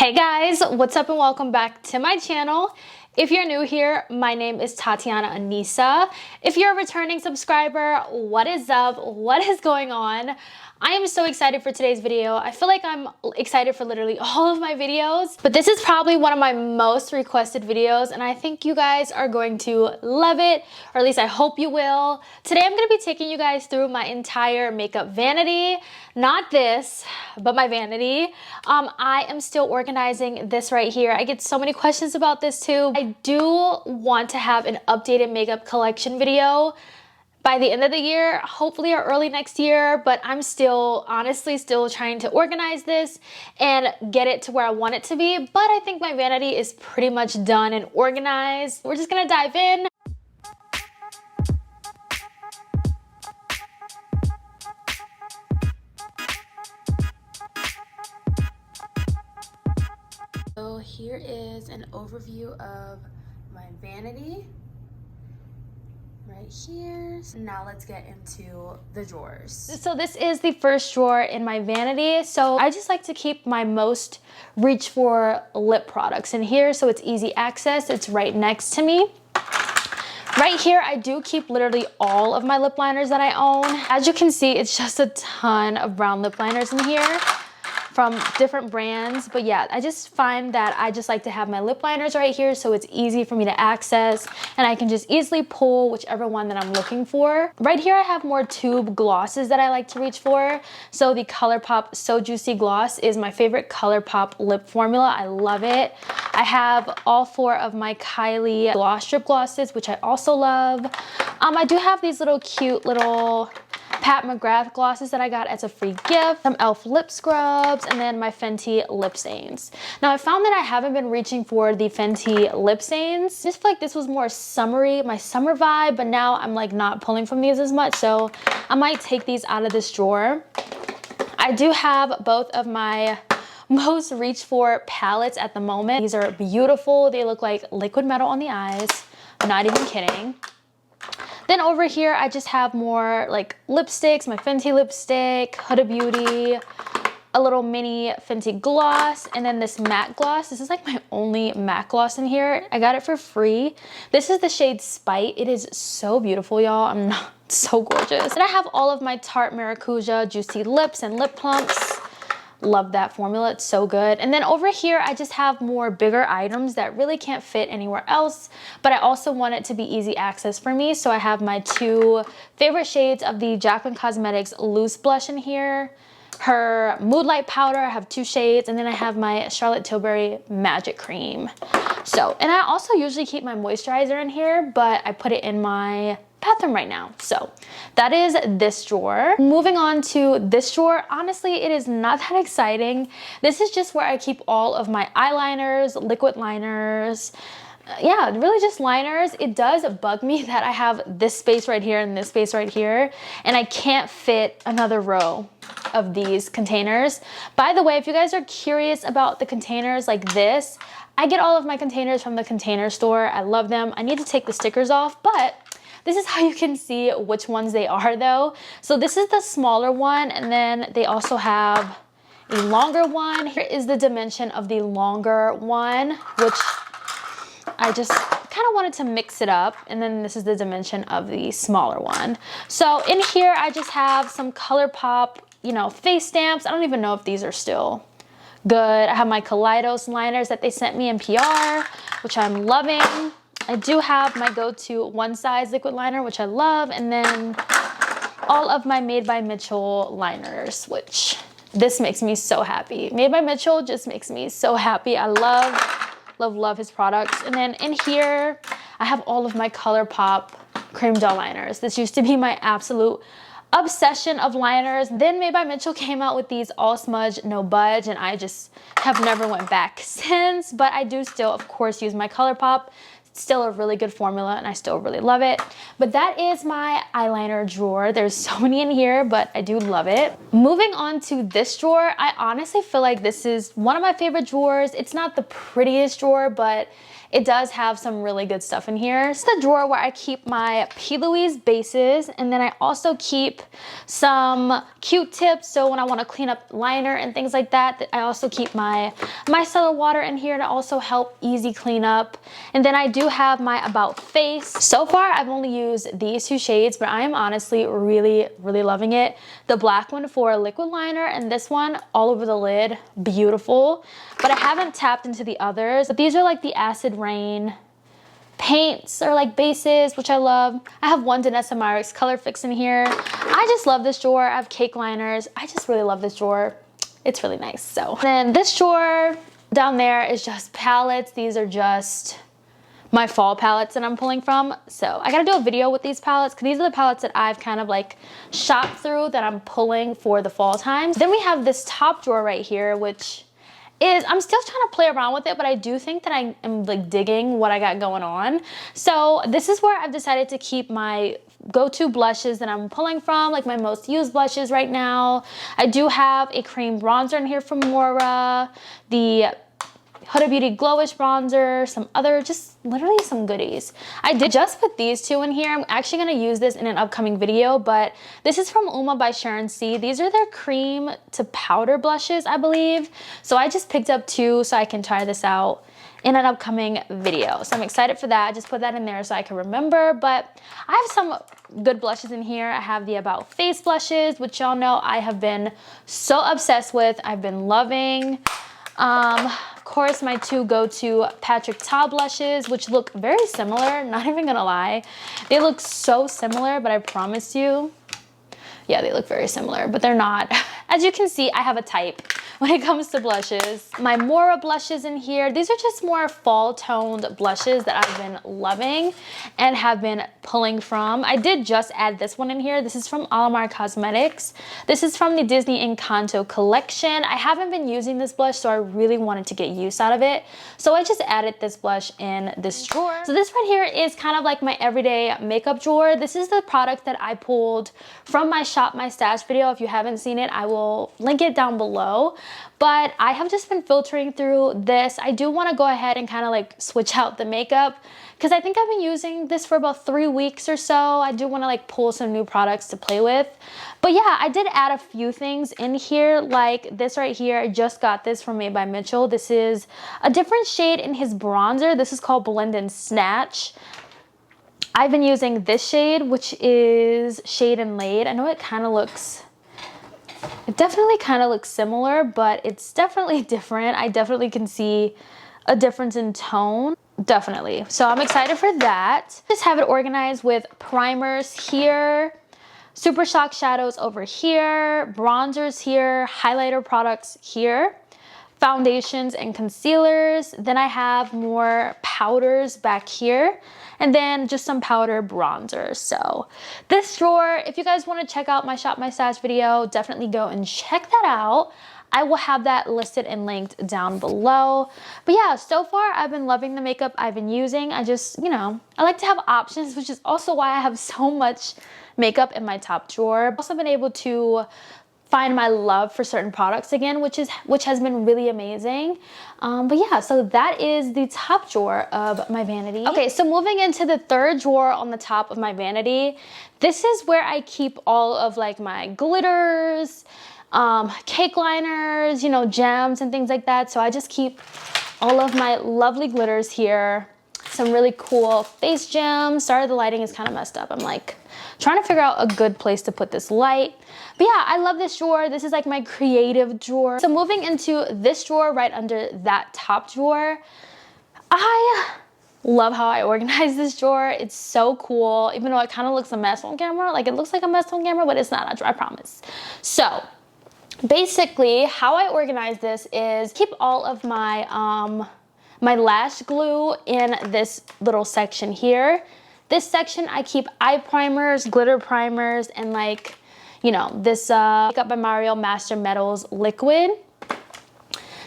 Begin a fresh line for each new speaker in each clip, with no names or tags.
Hey guys, what's up and welcome back to my channel. If you're new here, my name is TATIANNAANESA. If you're a returning subscriber, what is up? What is going on? I am so excited for today's video. I feel like I'm excited for literally all of my videos, but this is probably one of my most requested videos and I think you guys are going to love it, or at least I hope you will. Today I'm going to be taking you guys through my entire makeup vanity. Not this, but my vanity. I am still organizing this right here. I get so many questions about this too. I do want to have an updated makeup collection video by the end of the year, hopefully, or early next year, but I'm still, honestly, still trying to organize this and get it to where I want it to be. But I think my vanity is pretty much done and organized. We're just gonna dive in. So here is an overview of my vanity. Right here. So now let's get into the drawers. So this is the first drawer in my vanity. So I just like to keep my most reach for lip products in here so it's easy access. It's right next to me. Right here, I do keep literally all of my lip liners that I own. As you can see, it's just a ton of brown lip liners in here from different brands. But yeah, I just find that I just like to have my lip liners right here so it's easy for me to access and I can just easily pull whichever one that I'm looking for. Right here I have more tube glosses that I like to reach for. So the Colourpop So Juicy Gloss is my favorite Colourpop lip formula. I love it. I have all four of my Kylie gloss strip glosses, which I also love. I do have these little cute little Pat McGrath glosses that I got as a free gift, some e.l.f. lip scrubs, and then my Fenty Lip Stains. Now I found that I haven't been reaching for the Fenty Lip Stains. I just feel like this was more summery, my summer vibe, but now I'm like not pulling from these as much, so I might take these out of this drawer. I do have both of my most reach for palettes at the moment. These are beautiful. They look like liquid metal on the eyes. I'm not even kidding. Then over here, I just have more like lipsticks, my Fenty lipstick, Huda Beauty, a little mini Fenty gloss, and then this matte gloss. This is like my only matte gloss in here. I got it for free. This is the shade Spite. It is so beautiful, y'all. I'm not so gorgeous. And I have all of my Tarte Maracuja Juicy Lips and Lip Plumps. Love that formula, it's so good. And then over here, I just have more bigger items that really can't fit anywhere else, but I also want it to be easy access for me. So I have my two favorite shades of the Jaclyn Cosmetics Loose Blush in here, her Mood Light Powder, I have two shades, and then I have my Charlotte Tilbury Magic Cream. So, and I also usually keep my moisturizer in here, but I put it in my bathroom right now. So that is this drawer. Moving on to this drawer, honestly, it is not that exciting. This is just where I keep all of my eyeliners, liquid liners, yeah, really just liners. It does bug me that I have this space right here and this space right here, and I can't fit another row of these containers. By the way, if you guys are curious about the containers like this, I get all of my containers from the Container Store. I love them. I need to take the stickers off, but this is how you can see which ones they are though. So this is the smaller one, and then they also have a longer one. Here is the dimension of the longer one, which I just kind of wanted to mix it up. And then this is the dimension of the smaller one. So in here, I just have some Colourpop, you know, face stamps. I don't even know if these are still good. I have my Kaleidos liners that they sent me in PR, which I'm loving. I do have my go-to one size liquid liner, which I love, and then all of my Made by Mitchell liners, which this makes me so happy. Made by Mitchell just makes me so happy. I love his products. And then in here, I have all of my Colourpop Creme Gel liners. This used to be my absolute obsession of liners. Then Made by Mitchell came out with these All Smudge No Budge, and I just have never went back since. But I do still, of course, use my Colourpop still a really good formula and I still really love it. But that is my eyeliner drawer. There's so many in here, but I do love it. Moving on to this drawer, I honestly feel like this is one of my favorite drawers. It's not the prettiest drawer, but it does have some really good stuff in here. It's the drawer where I keep my P. Louise bases, and then I also keep some Q-tips, so when I want to clean up liner and things like that. I also keep my micellar water in here to also help easy cleanup. And then I do have my About Face. So far, I've only used these two shades, but I am honestly really, really loving it. The black one for liquid liner, and this one all over the lid, beautiful. But I haven't tapped into the others. But these are like the Acid Rain paints or like bases, which I love. I have one Danessa Myricks Color Fix in here. I just love this drawer. I have cake liners. I just really love this drawer. It's really nice. So then this drawer down there is just palettes. These are just my fall palettes that I'm pulling from. So I gotta do a video with these palettes because these are the palettes that I've kind of like shopped through that I'm pulling for the fall times. Then we have this top drawer right here, which is, I'm still trying to play around with it, but I do think that I am like digging what I got going on. So this is where I've decided to keep my go-to blushes that I'm pulling from, like my most used blushes right now. I do have a cream bronzer in here from Morphe, the Huda Beauty Glowish bronzer, some other, just literally some goodies. I did just put these two in here. I'm actually going to use this in an upcoming video, but this is from Uma by Sharon C. These are their cream to powder blushes, I believe. So I just picked up two so I can try this out in an upcoming video. So I'm excited for that. I just put that in there so I can remember, but I have some good blushes in here. I have the About Face blushes, which y'all know I have been so obsessed with. I've been loving. Of course, my two go-to Patrick Ta blushes, which look very similar, not even gonna lie. They look so similar, but I promise you, yeah, they look very similar, but they're not. As you can see, I have a type when it comes to blushes. My Morphe blushes in here. These are just more fall toned blushes that I've been loving and have been pulling from. I did just add this one in here. This is from Alamar Cosmetics. This is from the Disney Encanto collection. I haven't been using this blush, so I really wanted to get use out of it. So I just added this blush in this drawer. So this right here is kind of like my everyday makeup drawer. This is the product that I pulled from my Shop My Stash video. If you haven't seen it, I will link it down below. But I have just been filtering through this. I do want to go ahead and kind of like switch out the makeup because I think I've been using this for about 3 weeks or so. I do want to like pull some new products to play with. But yeah, I did add a few things in here, like this right here. I just got this from Made by Mitchell. This is a different shade in his bronzer. This is called Blend and Snatch. I've been using this shade, which is Shade and Laid. I know it kind of looks, it definitely kind of looks similar, but it's definitely different. I definitely can see a difference in tone, definitely. So I'm excited for that. Just have it organized with primers here, Super Shock shadows over here, bronzers here, highlighter products here, foundations and concealers. Then I have more powders back here, and then just some powder bronzers. So this drawer, if you guys want to check out my Shop My Stash video, definitely go and check that out. I will have that listed and linked down below. But yeah, so far I've been loving the makeup I've been using. I just, you know, I like to have options, which is also why I have so much makeup in my top drawer. I've also been able to find my love for certain products again, which has been really amazing. But yeah, so that is the top drawer of my vanity. Okay, so moving into the third drawer on the top of my vanity, this is where I keep all of like my glitters, cake liners, you know, gems and things like that. So I just keep all of my lovely glitters here. Some really cool face gems. Sorry, the lighting is kind of messed up. I'm like trying to figure out a good place to put this light. But yeah, I love this drawer. This is like my creative drawer. So moving into this drawer right under that top drawer, I love how I organize this drawer. It's so cool, even though it kind of looks a mess on camera. Like it looks like a mess on camera, but it's not a drawer, I promise. So basically how I organize this is keep all of my my lash glue in this little section here. This section I keep eye primers, glitter primers, and like, you know, this Makeup by Mario Master Metals liquid.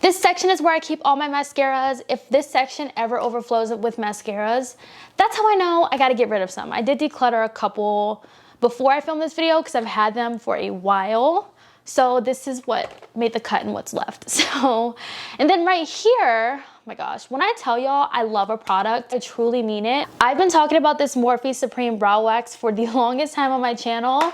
This section is where I keep all my mascaras. If this section ever overflows with mascaras, that's how I know I gotta get rid of some. I did declutter a couple before I filmed this video because I've had them for a while. So this is what made the cut and what's left. So, and then right here, oh my gosh, when I tell y'all I love a product, I truly mean it. I've been talking about this Morphe Supreme Brow Wax for the longest time on my channel.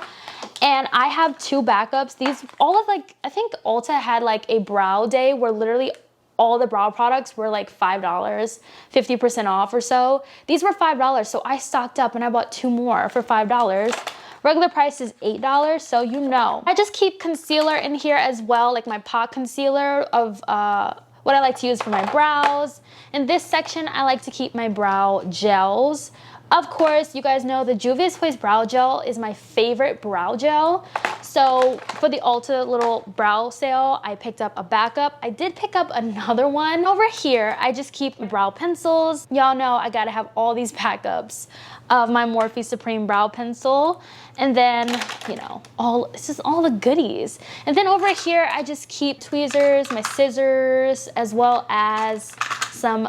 And I have 2 backups. These, all of like, I think Ulta had like a brow day where literally all the brow products were like $5, 50% off or so. These were $5, so I stocked up and I bought 2 more for $5. Regular price is $8, so you know. I just keep concealer in here as well, like my pot concealer of what I like to use for my brows. In this section, I like to keep my brow gels. Of course, you guys know the Juvia's Place Brow Gel is my favorite brow gel. So for the Ulta little brow sale, I picked up a backup. I did pick up another one. Over here, I just keep brow pencils. Y'all know I gotta have all these backups of my Morphe Supreme Brow Pencil. And then, you know, it's just all the goodies. And then over here, I just keep tweezers, my scissors, as well as some,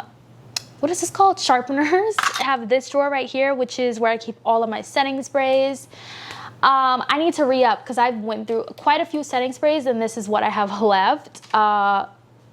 what is this called? Sharpeners. I have this drawer right here, which is where I keep all of my setting sprays. I need to re-up because I've went through quite a few setting sprays and this is what I have left.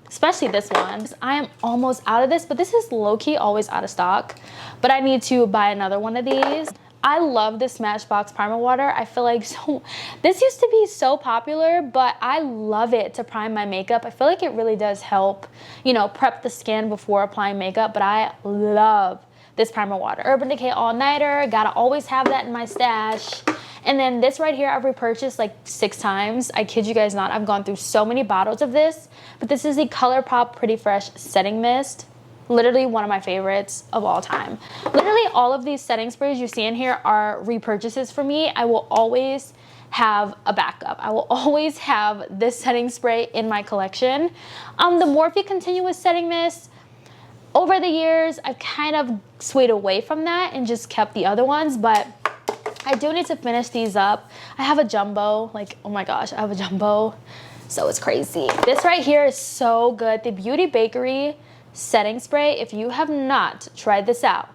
Especially this one. I am almost out of this, but this is low-key always out of stock. But I need to buy another one of these. I love this Smashbox primer water. I feel like this used to be so popular, but I love it to prime my makeup. I feel like it really does help, you know, prep the skin before applying makeup, but I love this primer water. Urban Decay All Nighter, gotta always have that in my stash. And then this right here, I've repurchased like 6 times. I kid you guys not, I've gone through so many bottles of this, but this is the Colourpop Pretty Fresh Setting Mist. Literally one of my favorites of all time. Literally all of these setting sprays you see in here are repurchases for me. I will always have a backup. I will always have this setting spray in my collection. The Morphe Continuous Setting Mist, over the years, I've kind of swayed away from that and just kept the other ones, but I do need to finish these up. I have a jumbo, like, oh my gosh, I have a jumbo. So it's crazy. This right here is so good. The Beauty Bakery setting spray. If you have not tried this out,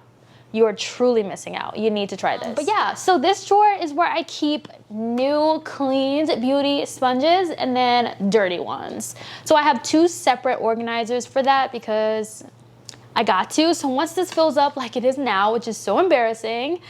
you are truly missing out. You need to try this. But yeah, so this drawer is where I keep new cleaned beauty sponges and then dirty ones. So I have 2 separate organizers for that because I got to. So once this fills up like it is now, which is so embarrassing,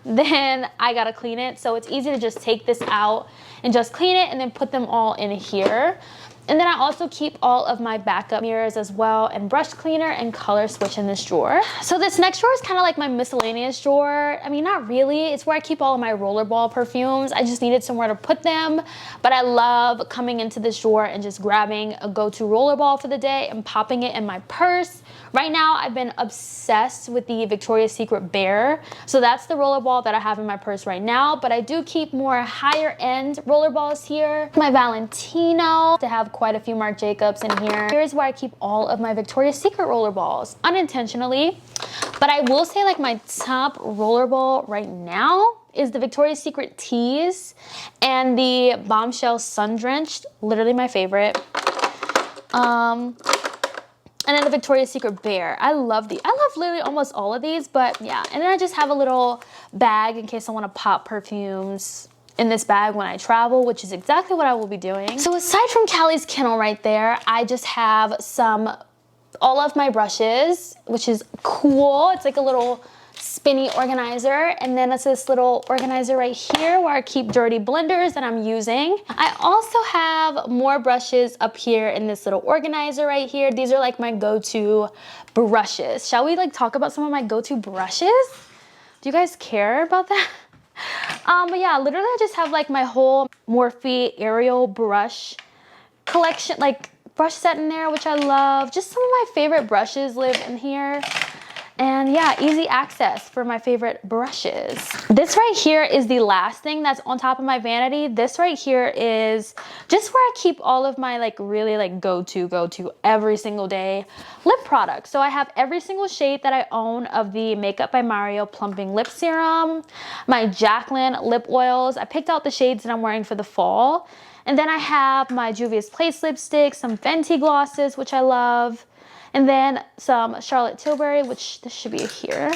then I gotta clean it. So it's easy to just take this out and just clean it and then put them all in here. And then I also keep all of my backup mirrors as well, and brush cleaner and color switch in this drawer. So this next drawer is kind of like my miscellaneous drawer. I mean, not really. It's where I keep all of my rollerball perfumes. I just needed somewhere to put them. But I love coming into this drawer and just grabbing a go-to rollerball for the day and popping it in my purse. Right now, I've been obsessed with the Victoria's Secret Bear. So that's the rollerball that I have in my purse right now. But I do keep more higher end rollerballs here. My Valentino, to have quite a few Marc Jacobs in here. Here's where I keep all of my Victoria's Secret rollerballs, unintentionally. But I will say, like, my top rollerball right now is the Victoria's Secret Tease and the Bombshell Sun Drenched, literally my favorite. And then the Victoria's Secret Bear. I love literally almost all of these, but yeah. And then I just have a little bag in case I want to pop perfumes in this bag when I travel, which is exactly what I will be doing. So aside from Callie's Kennel right there, I just have all of my brushes, which is cool. It's like a little spinny organizer, and then it's this little organizer right here where I keep dirty blenders that I'm using. I also have more brushes up here in this little organizer right here. These are like my go-to brushes. Shall we like talk about some of my go-to brushes? Do you guys care about that? But yeah, literally I just have like my whole Morphe Ariel brush collection, like brush set in there, which I love. Just some of my favorite brushes live in here. And yeah, easy access for my favorite brushes. This right here is the last thing that's on top of my vanity. This right here is just where I keep all of my like really like go-to every single day lip products. So I have every single shade that I own of the Makeup by Mario Plumping Lip Serum, my Jaclyn lip oils. I picked out the shades that I'm wearing for the fall. And then I have my Juvia's Place lipstick, some Fenty glosses, which I love. And then some Charlotte Tilbury, which this should be here.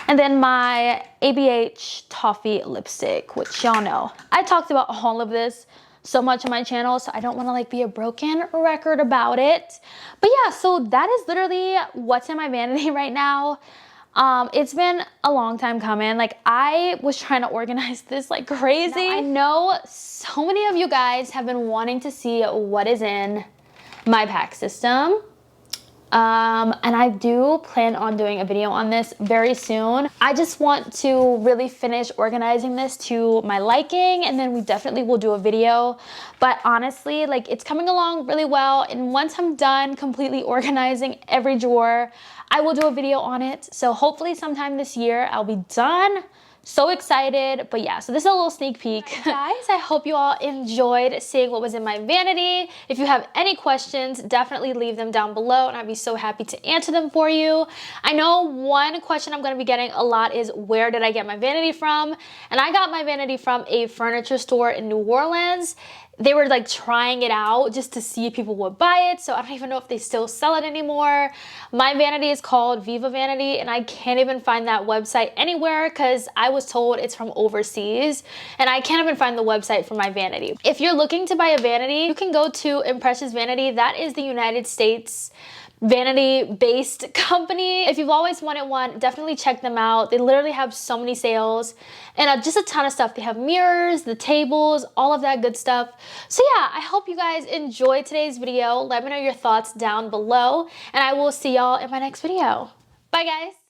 And then my ABH Toffee lipstick, which y'all know. I talked about all of this so much on my channel, so I don't want to like be a broken record about it. But yeah, so that is literally what's in my vanity right now. It's been a long time coming. Like, I was trying to organize this like crazy. Now, I know so many of you guys have been wanting to see what is in my pack system. And I do plan on doing a video on this very soon. I just want to really finish organizing this to my liking, and then we definitely will do a video. But honestly, like, it's coming along really well, and once I'm done completely organizing every drawer, I will do a video on it. So hopefully sometime this year I'll be done. So excited. But yeah, so this is a little sneak peek. Guys, I hope you all enjoyed seeing what was in my vanity. If you have any questions, definitely leave them down below and I'd be so happy to answer them for you. I know one question I'm going to be getting a lot is, where did I get my vanity from? And I got my vanity from a furniture store in New Orleans. They were like trying it out just to see if people would buy it, so I don't even know if they still sell it anymore. My vanity is called Viva Vanity, and I can't even find that website anywhere because I was told it's from overseas, and I can't even find the website for my vanity. If you're looking to buy a vanity, you can go to Imprecious Vanity. That is the United States vanity-based company. If you've always wanted one, definitely check them out. They literally have so many sales and just a ton of stuff. They have mirrors, the tables, all of that good stuff. So yeah, I hope you guys enjoyed today's video. Let me know your thoughts down below, and I will see y'all in my next video. Bye guys.